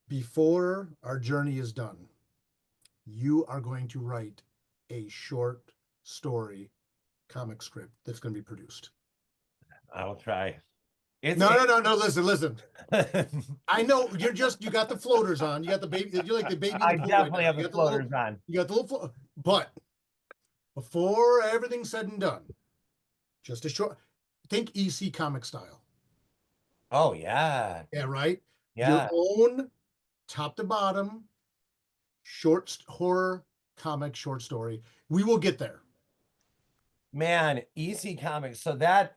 Before our journey is done, you are going to write a short story comic script that's going to be produced. I will try. No. Listen. I know you got the floaters on. You got the baby. You're like the baby in the I pool definitely right now. have You the got the little, floaters on. you got the little, but before everything's said and done, just a short. Think EC comic style. Oh yeah, Yeah, right. yeah. Your own top to bottom horror comic short story. We will get there. Man, EC Comics. So that,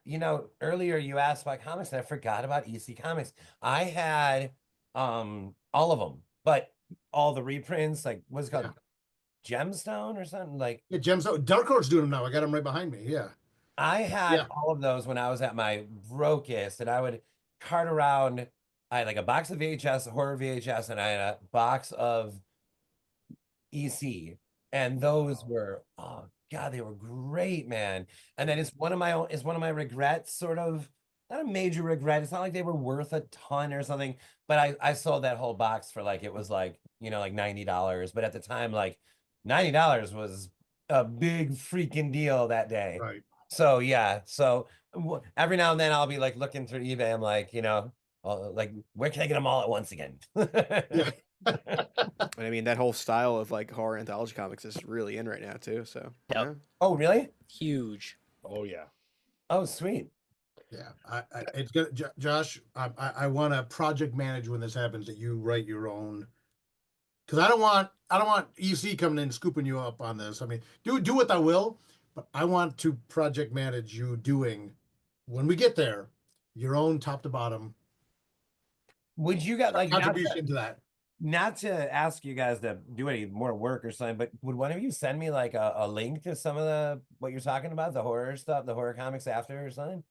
earlier you asked about comics, and I forgot about EC Comics. I had all of them, but all the reprints, like what's it called? Gemstone or something? Like Yeah, Gems. Dark Horse doing them now. I got them right behind me. Yeah. I had all of those when I was at my brokest, and I would cart around. I had like a box of VHS, horror VHS, and I had a box of EC, and those were, oh God, they were great, man. And then it's one of my regrets, sort of, not a major regret. It's not like they were worth a ton or something, but I sold that whole box for like, it was like, like $90. But at the time, like $90 was a big freaking deal that day. Right. So yeah, so every now and then I'll be like looking through eBay. I'm like, like, where can I get them all at once again? Yeah. And I mean, that whole style of like horror anthology comics is really in right now too. So Yep. yeah. Oh, really? Huge. Oh yeah. Oh, sweet. Yeah, it's good. Josh, I want to project manage when this happens that you write your own, because I don't want EC coming in and scooping you up on this. I mean, do what I will, but I want to project manage you doing when we get there your own top to bottom Would you guys like contribution to that. not to ask you guys to do any more work or something, but would one of you send me like a link to some of the what you're talking about, the horror stuff, the horror comics after or something?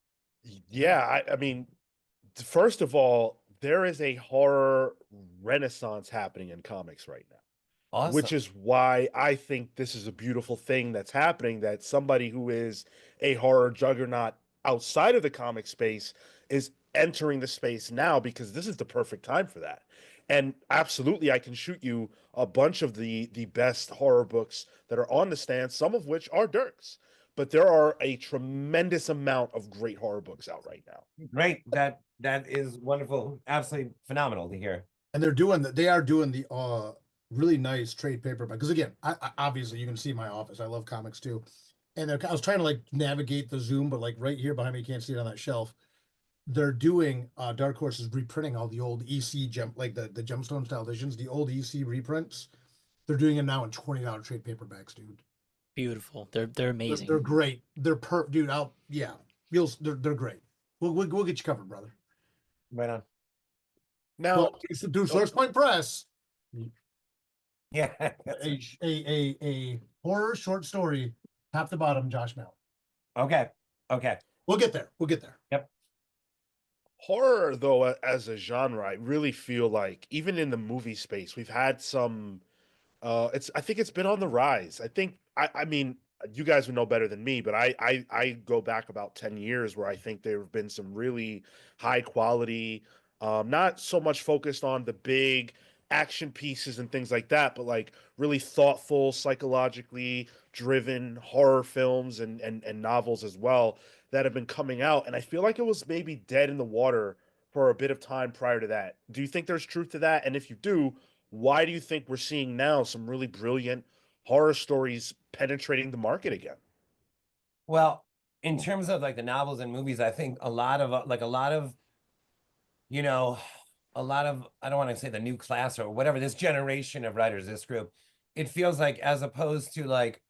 Yeah, I mean, first of all, there is a horror renaissance happening in comics right now. Awesome. Which is why I think this is a beautiful thing that's happening, that somebody who is a horror juggernaut outside of the comic space is entering the space now, because this is the perfect time for that. And absolutely, I can shoot you a bunch of the best horror books that are on the stand, some of which are Dirk's. But there are a tremendous amount of great horror books out right now. Great. That is wonderful. Absolutely phenomenal to hear. And they are doing the really nice trade paperback. Because again, I obviously you can see my office. I love comics too. And I was trying to like navigate the Zoom, but like right here behind me, you can't see it on that shelf. They're doing Dark Horse is reprinting all the old EC like the gemstone style editions, the old EC reprints. They're doing them now in $20 trade paperbacks, dude. Beautiful. They're amazing. They're great. They're dude. They're great. We'll get you covered, brother. Right on. Now, Well, do Source Point Press. Yeah. that's A a horror short story, top to bottom, Josh Mallon. okay. Okay. We'll get there. We'll get there. Yep. Horror, though, as a genre, I really feel like even in the movie space, we've had some. I think it's been on the rise. I mean, you guys would know better than me, but I go back about 10 years where I think there have been some really high quality, not so much focused on the big action pieces and things like that, but like really thoughtful, psychologically driven horror films and novels as well that have been coming out. And I feel like it was maybe dead in the water for a bit of time prior to that. Do you think there's truth to that? And if you do, why do you think we're seeing now some really brilliant horror stories penetrating the market again? Well, in terms of like the novels and movies, I think a lot of you know, a lot of, I don't want to say the new class or whatever, this generation of writers, this group, it feels like as opposed to like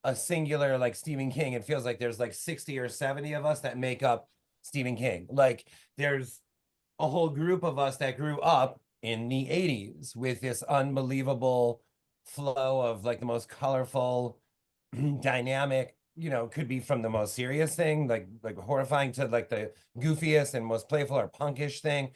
a singular like Stephen King, it feels like there's like 60 or 70 of us that make up Stephen King. Like there's a whole group of us that grew up in the 80s with this unbelievable flow of like the most colorful, dynamic, could be from the most serious thing, like horrifying, to like the goofiest and most playful or punkish thing.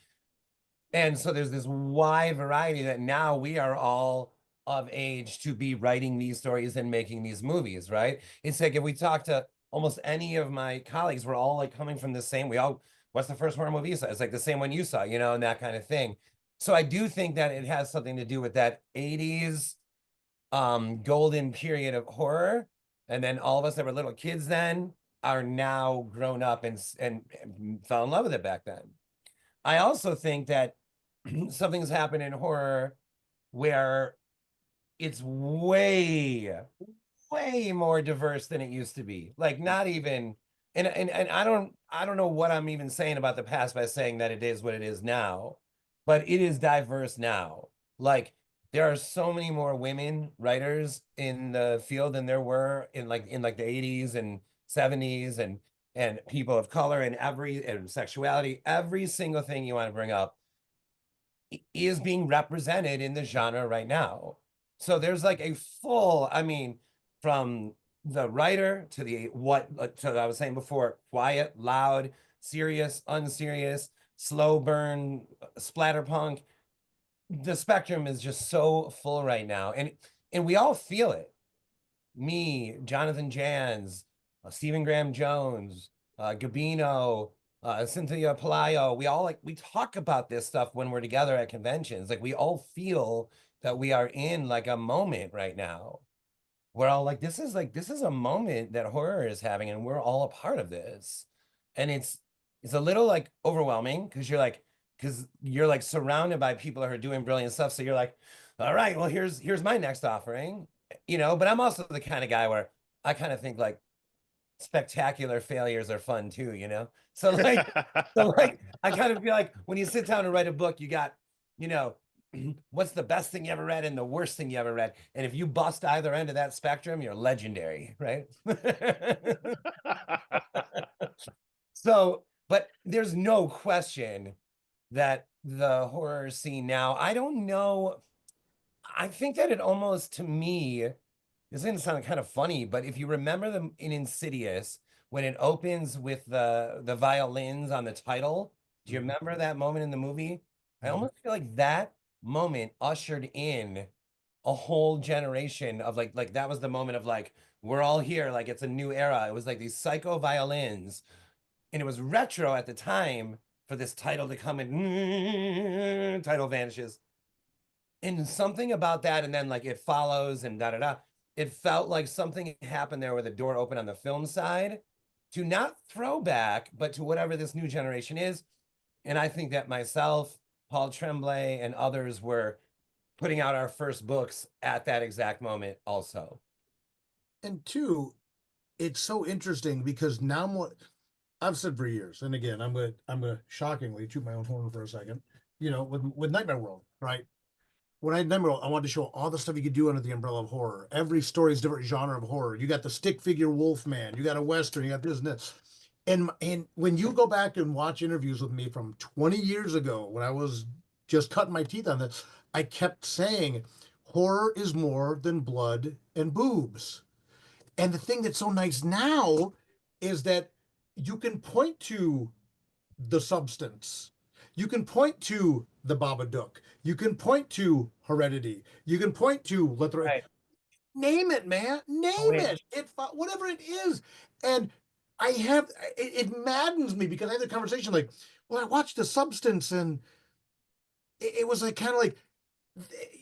And so there's this wide variety that now we are all of age to be writing these stories and making these movies, right? It's like if we talk to almost any of my colleagues, we're all like coming from the same, what's the first horror movie you saw? It's like the same one you saw, and that kind of thing. So I do think that it has something to do with that 80s golden period of horror. And then all of us that were little kids then are now grown up and fell in love with it back then. I also think that something's happened in horror where it's way more diverse than it used to be. Like not even, and I don't know what I'm even saying about the past by saying that it is what it is now, but it is diverse now. Like there are so many more women writers in the field than there were in like the 80s and 70s, and people of color, and sexuality, every single thing you want to bring up is being represented in the genre right now. So there's like a full, I mean, from the writer to the I was saying before, quiet, loud, serious, unserious, slow burn, splatterpunk. The spectrum is just so full right now, and we all feel it. Me, Jonathan Jans, Stephen Graham Jones, Gabino, Cynthia Pelayo, we talk about this stuff when we're together at conventions. Like we all feel that we are in like a moment right now. We're all like, this is a moment that horror is having, and we're all a part of this. And it's a little like overwhelming because you're like surrounded by people that are doing brilliant stuff. So you're like, all right, well, here's my next offering, but I'm also the kind of guy where I kind of think like spectacular failures are fun too. So like I kind of feel like when you sit down to write a book, you got, you know, what's the best thing you ever read and the worst thing you ever read. And if you bust either end of that spectrum, you're legendary, right? So, but there's no question that the horror scene now, I don't know. I think that it almost, to me, this is gonna sound kind of funny, but if you remember them in Insidious, when it opens with the violins on the title, do you remember that moment in the movie? I almost feel like that moment ushered in a whole generation of like that was the moment of like we're all here, like it's a new era. It was like these psycho violins, and it was retro at the time for this title to come in. Title vanishes, and something about that, and then like it follows and da da da. It felt like something happened there where the door opened on the film side to not throwback, but to whatever this new generation is. And I think that myself, Paul Tremblay, and others were putting out our first books at that exact moment also. And two, it's so interesting because now more I've said for years, and again, I'm gonna shockingly toot my own horn for a second. With Nightmare World, right? When I had Nightmare World, I wanted to show all the stuff you could do under the umbrella of horror. Every story is a different genre of horror. You got the stick figure Wolfman, you got a Western, you got this and this. And when you go back and watch interviews with me from 20 years ago, when I was just cutting my teeth on this, I kept saying horror is more than blood and boobs. And the thing that's so nice now is that you can point to The Substance. You can point to The Babadook. You can point to Heredity. You can point to Right. name it, man. Oh, Name it. Whatever it is. And it maddens me because I had the conversation like, well, I watched The Substance and it was like kind of like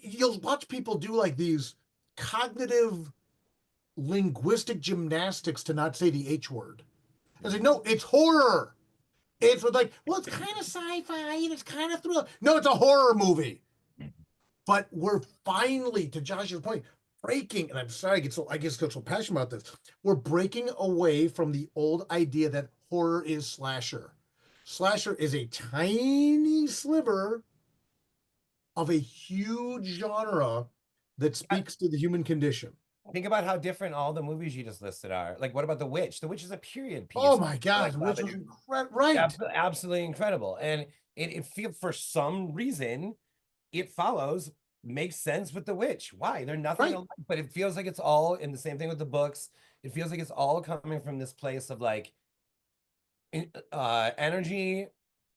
you'll watch people do like these cognitive linguistic gymnastics to not say the H word. I was like, no, it's horror. It's like, well, it's kind of sci-fi and it's kind of thriller. No, it's a horror movie. But we're finally, to Josh's point, breaking, and I'm sorry I get so passionate about this. We're breaking away from the old idea that horror is slasher. Slasher is a tiny sliver of a huge genre that speaks to the human condition. Think about how different all the movies you just listed are. Like, what about The Witch? The Witch is a period piece. Oh my God, Like which was Babadook. incredible, right? Absolutely incredible. And it feels, for some reason, it follows, makes sense with The Witch. Why? They're nothing Right. alike, but it feels like it's all in the same thing with the books. It feels like it's all coming from this place of like energy,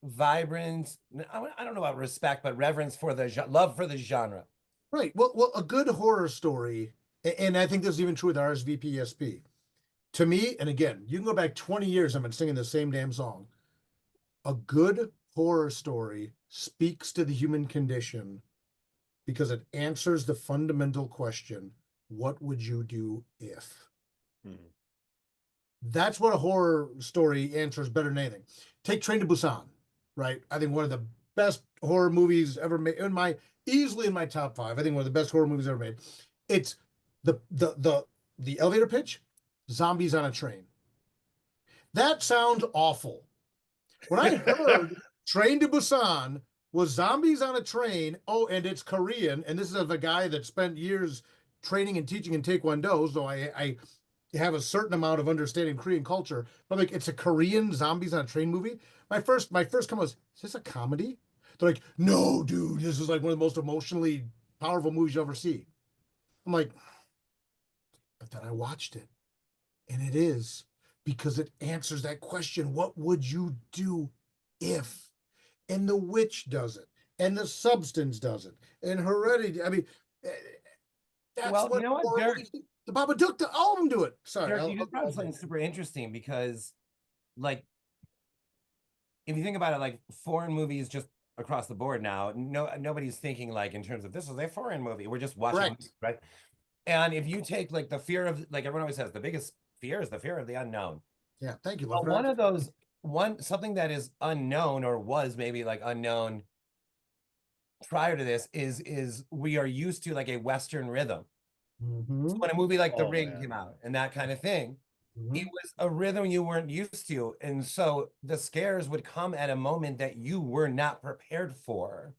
vibrance. I don't know about respect, but reverence for the love for the genre. Right. Well, a good horror story, and I think this is even true with RSVP ESP. To me, and again, you can go back 20 years, I've been singing the same damn song. A good horror story speaks to the human condition because it answers the fundamental question, what would you do if? That's what a horror story answers better than anything. Take Train to Busan, right? I think one of the best horror movies ever made, easily in my top 5. I think one of the best horror movies ever made. It's the elevator pitch, zombies on a train. That sounds awful. When I heard Train to Busan was zombies on a train, oh, and it's Korean, and this is of a guy that spent years training and teaching in Taekwondo, so I have a certain amount of understanding of Korean culture, but like it's a Korean zombies on a train movie. My first comment was, is this a comedy? They're like, no, dude, this is like one of the most emotionally powerful movies you'll ever see. I'm like, but then I watched it, and it is because it answers that question: what would you do if? And The Witch does it, and The Substance does it, and Heredity. I mean, eh, that's Well, what you know what, horror Dirk? movies do. The Babadook, all of them do it. Sorry, Dirk, you just brought up something super interesting because, like, if you think about it, like foreign movies just across the board now, nobody's thinking like in terms of this is a foreign movie. We're just watching, Correct. right? And if you take like the fear of, like everyone always says, the biggest fear is the fear of the unknown. Yeah, thank you. Well, one of those, something that is unknown or was maybe like unknown prior to this is we are used to like a Western rhythm. So when a movie like The Oh, Ring man. came out and that kind of thing, Mm-hmm. it was a rhythm you weren't used to. And so the scares would come at a moment that you were not prepared for.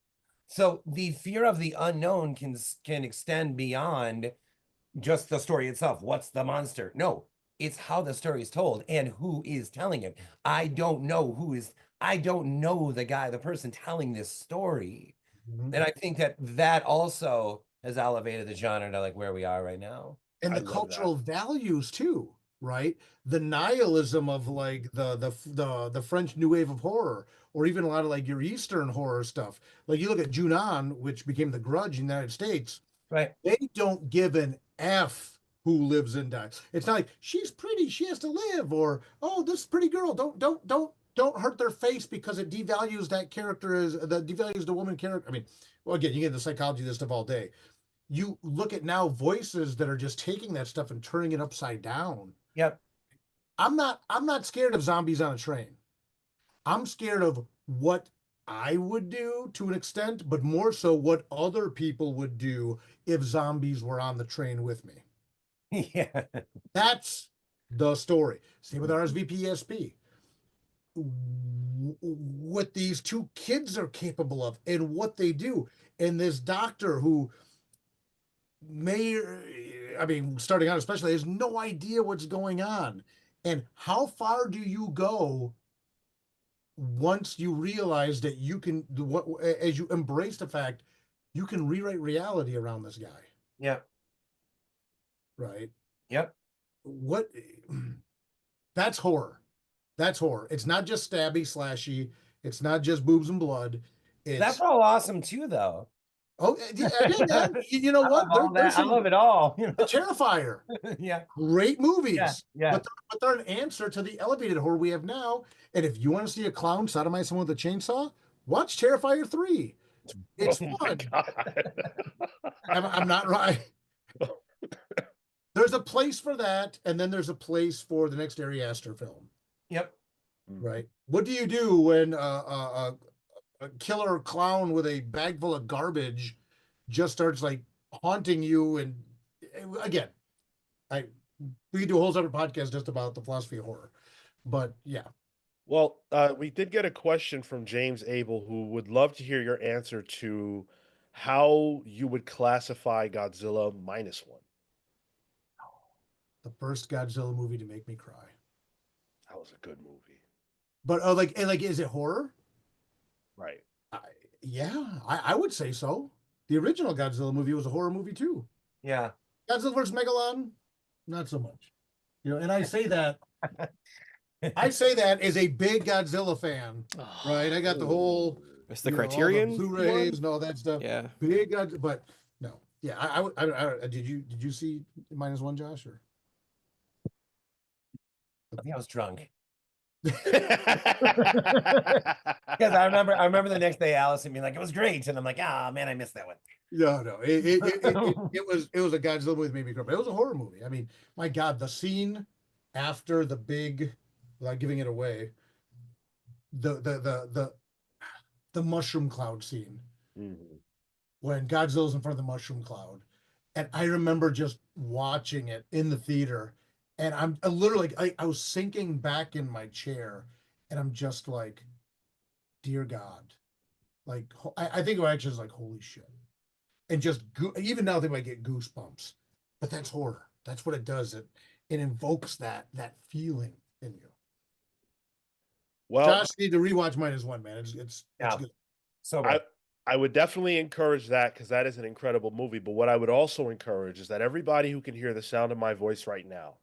So the fear of the unknown can extend beyond just the story itself. What's the monster? No, it's how the story is told and who is telling it. I don't know the guy, the person telling this story. Mm-hmm. And I think that also has elevated the genre to like where we are right now. And I the love cultural values too, right? The nihilism of like the French New Wave of horror, or even a lot of like your Eastern horror stuff. Like you look at Junon, which became The Grudge in the United States. Right. They don't give an F who lives and dies. It's not like she's pretty, she has to live, or oh, this pretty girl, don't hurt their face because it devalues that character as that devalues the woman character. I mean, well, again, you get the psychology of this stuff all day. You look at now voices that are just taking that stuff and turning it upside down. Yep. I'm not scared of zombies on a train. I'm scared of what I would do to an extent, but more so what other people would do if zombies were on the train with me. Yeah. That's the story. Same with RSVP ESP. What these two kids are capable of and what they do. And this doctor who starting out especially, has no idea what's going on. And how far do you go once you realize that you can, as you embrace the fact you can rewrite reality around this guy? Yeah. right? Yep. What? That's horror. That's horror. It's not just stabby, slashy. It's not just boobs and blood. That's It's all awesome too, though. again, man. You know I love what? all There's that. I some love it all. The Terrifier. Yeah. Great Yeah. movies, Yeah. but they're an answer to the elevated horror we have now. And if you want to see a clown sodomize someone with a chainsaw, watch Terrifier 3. It's Oh my fun. God. I'm not right. There's a place for that, and then there's a place for the next Ari Aster film, Yep. right? What do you do when a killer clown with a bag full of garbage just starts like haunting you? And again, I we could do a whole separate podcast just about the philosophy of horror, but yeah. Well, we did get a question from James Abel who would love to hear your answer to how you would classify Godzilla -1. The first Godzilla movie to make me cry. That was a good movie. But like, is it horror? Right. Yeah, I would say so. The original Godzilla movie was a horror movie too. Yeah. Godzilla vs. Megalon, not so much. You know, and I say that as a big Godzilla fan, right? I got the whole It's the all the Criterion Blu-rays one? and all that stuff. Yeah. Big Godzilla, but no. Yeah, did you see -1, Josh? Or I think I was drunk. Because Because I remember the next day Allison being like, it was great. And I'm like, ah, man, I missed that one. no, it was a Godzilla movie that made me cry. But it was a horror movie. I mean, my God, the scene after the big, without giving it away, the mushroom cloud scene when Godzilla's in front of the mushroom cloud, and I remember just watching it in the theater, and I literally I was sinking back in my chair, and I'm just like, dear God, like I think about it just like holy shit. And just even now they might get goosebumps, but that's horror. That's what it does. It invokes that feeling in you. Well, Josh, you need to rewatch -1, man. It's Yeah. good. So I good. I would definitely encourage that because that is an incredible movie. But what I would also encourage is that everybody who can hear the sound of my voice right now,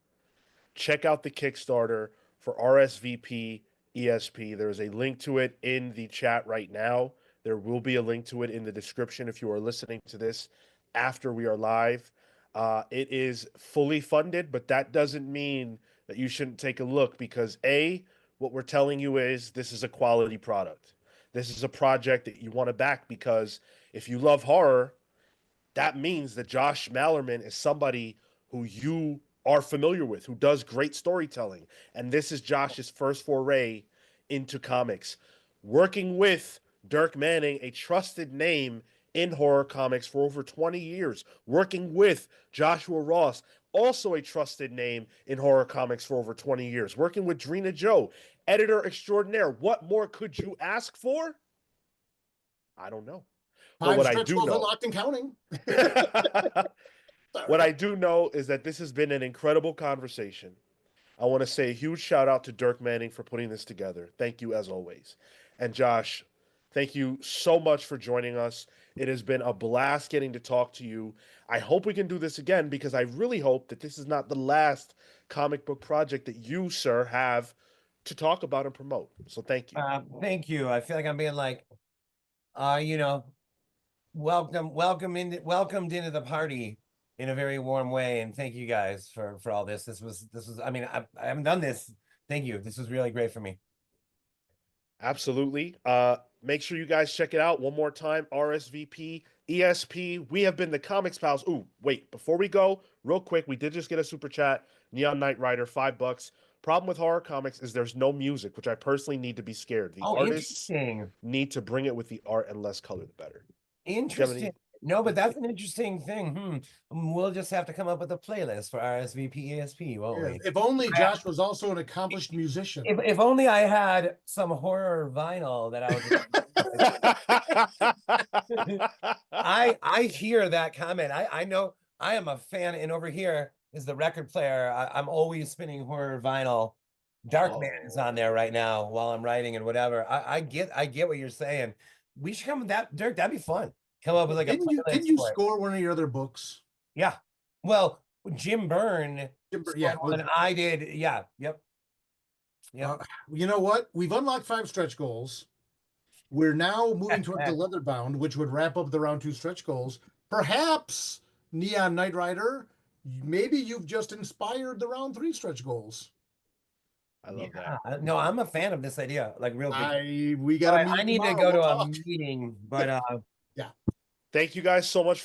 check out the Kickstarter for RSVP ESP. There's a link to it in the chat right now. There will be a link to it in the description if you are listening to this after we are live. It is fully funded, but that doesn't mean that you shouldn't take a look because what we're telling you is this is a quality product. This is a project that you want to back because if you love horror, that means that Josh Malerman is somebody who you are familiar with, who does great storytelling. And this is Josh's first foray into comics. Working with Dirk Manning, a trusted name in horror comics for over 20 years. Working with Joshua Ross, also a trusted name in horror comics for over 20 years. Working with Drina Joe, editor extraordinaire. What more could you ask for? I don't know. But Five what I stretch do goals know, unlocked and counting. what I do know is that this has been an incredible conversation. I want to say a huge shout out to Dirk Manning for putting this together. Thank you as always. And Josh, thank you so much for joining us. It has been a blast getting to talk to you. I hope we can do this again because I really hope that this is not the last comic book project that you, sir, have to talk about and promote. So thank you. Thank you. I feel like I'm being like, you know, welcomed into the party in a very warm way. And thank you guys for all this. This was, I mean, I haven't done this. Thank you. This was really great for me. Absolutely. Make sure you guys check it out one more time. RSVP, ESP. We have been the Comics Pals. Ooh, wait, before we go, real quick, we did just get a super chat. Neon Knight Rider, $5. Problem with horror comics is there's no music, which I personally need to be scared. The artists Interesting. need to bring it with the art, and less color, the better. Interesting. No, but that's an interesting thing. We'll just have to come up with a playlist for RSVP ESP, won't we? If only Josh was also an accomplished musician. If only I had some horror vinyl that I hear that comment. I know I am a fan, and over here is the record player. I'm always spinning horror vinyl. Darkman is on there right now while I'm writing and whatever. I get what you're saying. We should come with that, Dirk. That'd be fun. Come up with like Can you score one of your other books? Yeah. Well, Jim Byrne. Yeah. And I did. Yeah. Yep. Yep. You know what? We've unlocked 5 stretch goals. We're now moving towards the leather bound, which would wrap up the round 2 stretch goals. Perhaps Neon Knight Rider, maybe you've just inspired the round 3 stretch goals. I love that. No, I'm a fan of this idea. Like real big. We got to meet I need to tomorrow. go We'll to talk. a meeting, but Thank you guys so much for